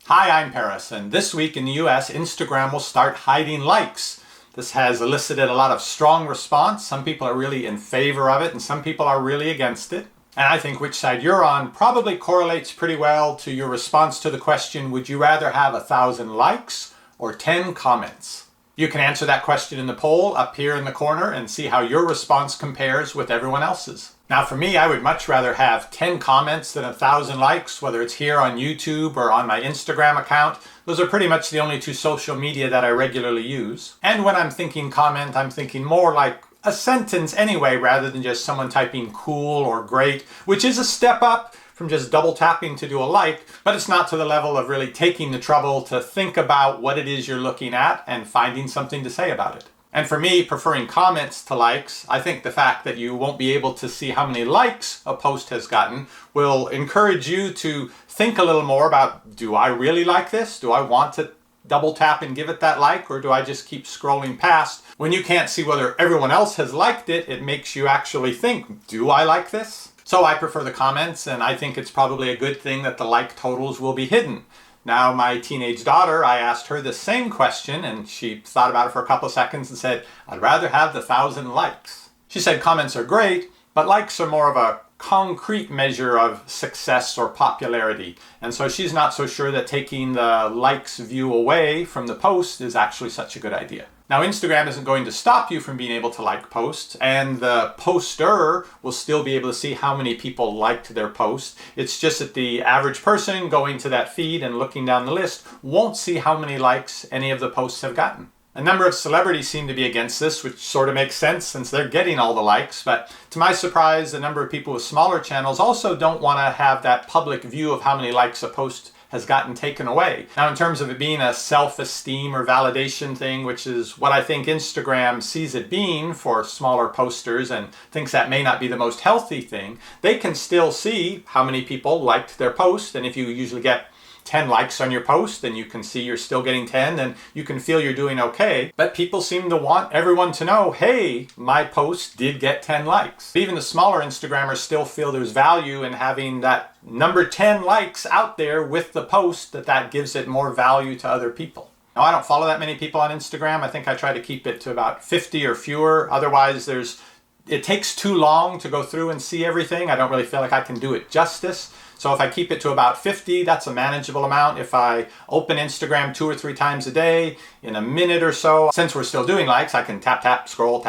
Hi, I'm Paris, and this week in the US, Instagram will start hiding likes. This has elicited a lot of strong response. Some people are really in favor of it, and some people are really against it. And I think which side you're on probably correlates pretty well to your response to the question, would you rather have 1,000 likes or 10 comments? You can answer that question in the poll up here in the corner and see how your response compares with everyone else's. Now for me, I would much rather have 10 comments than 1,000 likes, whether it's here on YouTube or on my Instagram account. Those are pretty much the only two social media that I regularly use. And when I'm thinking comment, I'm thinking more like a sentence anyway, rather than just someone typing cool or great, which is a step up from just double tapping to do a like, but it's not to the level of really taking the trouble to think about what it is you're looking at and finding something to say about it. And for me, preferring comments to likes, I think the fact that you won't be able to see how many likes a post has gotten will encourage you to think a little more about, do I really like this? Do I want to double tap and give it that like, or do I just keep scrolling past? When you can't see whether everyone else has liked it, it makes you actually think, do I like this? So I prefer the comments, and I think it's probably a good thing that the like totals will be hidden. Now, my teenage daughter, I asked her the same question, and she thought about it for a couple of seconds and said, I'd rather have the 1,000 likes. She said comments are great, but likes are more of a concrete measure of success or popularity. And so she's not so sure that taking the likes view away from the post is actually such a good idea. Now, Instagram isn't going to stop you from being able to like posts, and the poster will still be able to see how many people liked their post. It's just that the average person going to that feed and looking down the list won't see how many likes any of the posts have gotten. A number of celebrities seem to be against this, which sort of makes sense since they're getting all the likes, but to my surprise, a number of people with smaller channels also don't want to have that public view of how many likes a post has gotten taken away. Now, in terms of it being a self-esteem or validation thing, which is what I think Instagram sees it being for smaller posters and thinks that may not be the most healthy thing, they can still see how many people liked their post, and if you usually get 10 likes on your post, then you can see you're still getting 10, then you can feel you're doing okay. But people seem to want everyone to know, hey, my post did get 10 likes. Even the smaller Instagrammers still feel there's value in having that number 10 likes out there with the post, that gives it more value to other people. Now, I don't follow that many people on Instagram. I think I try to keep it to about 50 or fewer. Otherwise, it takes too long to go through and see everything. I don't really feel like I can do it justice. So if I keep it to about 50, that's a manageable amount. If I open Instagram 2 or 3 times a day in a minute or so, since we're still doing likes, I can tap, tap, scroll,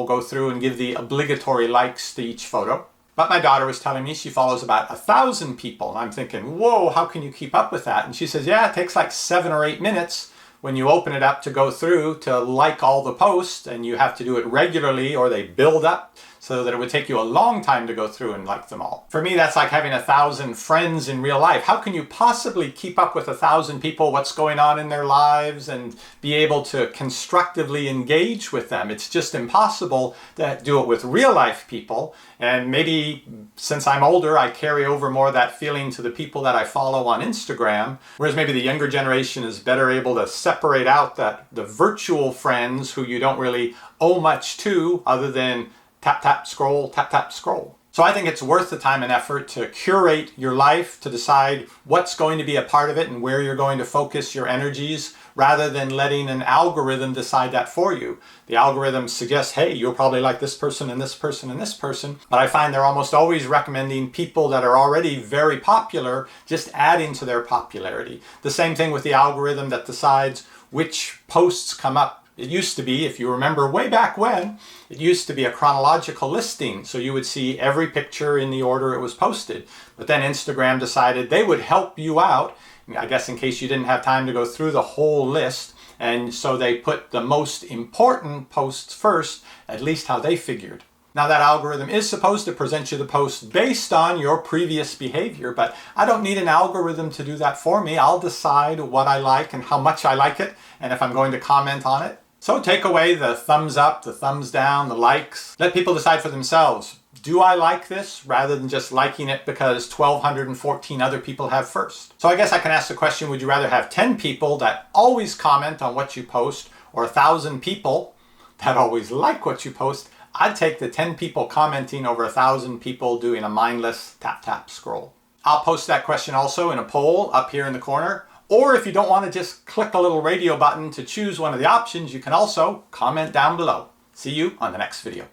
go through and give the obligatory likes to each photo. But my daughter was telling me she follows about 1,000 people. And I'm thinking, whoa, how can you keep up with that? And she says, yeah, it takes like 7 or 8 minutes when you open it up to go through to like all the posts, and you have to do it regularly or they build up so that it would take you a long time to go through and like them all. For me, that's like having 1,000 friends in real life. How can you possibly keep up with 1,000 people, what's going on in their lives, and be able to constructively engage with them? It's just impossible to do it with real life people. And maybe since I'm older, I carry over more of that feeling to the people that I follow on Instagram, whereas maybe the younger generation is better able to separate out the virtual friends who you don't really owe much to other than tap, tap, scroll, tap, tap, scroll. So I think it's worth the time and effort to curate your life, to decide what's going to be a part of it and where you're going to focus your energies, rather than letting an algorithm decide that for you. The algorithm suggests, hey, you'll probably like this person and this person and this person, but I find they're almost always recommending people that are already very popular, just adding to their popularity. The same thing with the algorithm that decides which posts come up. It used to be, if you remember way back when, it used to be a chronological listing. So you would see every picture in the order it was posted. But then Instagram decided they would help you out, I guess in case you didn't have time to go through the whole list. And so they put the most important posts first, at least how they figured. Now that algorithm is supposed to present you the post based on your previous behavior, but I don't need an algorithm to do that for me. I'll decide what I like and how much I like it, and if I'm going to comment on it. So take away the thumbs up, the thumbs down, the likes. Let people decide for themselves. Do I like this, rather than just liking it because 1,214 other people have first? So I guess I can ask the question, would you rather have 10 people that always comment on what you post, or 1,000 people that always like what you post? I'd take the 10 people commenting over 1,000 people doing a mindless tap, tap, scroll. I'll post that question also in a poll up here in the corner. Or if you don't want to just click a little radio button to choose one of the options, you can also comment down below. See you on the next video.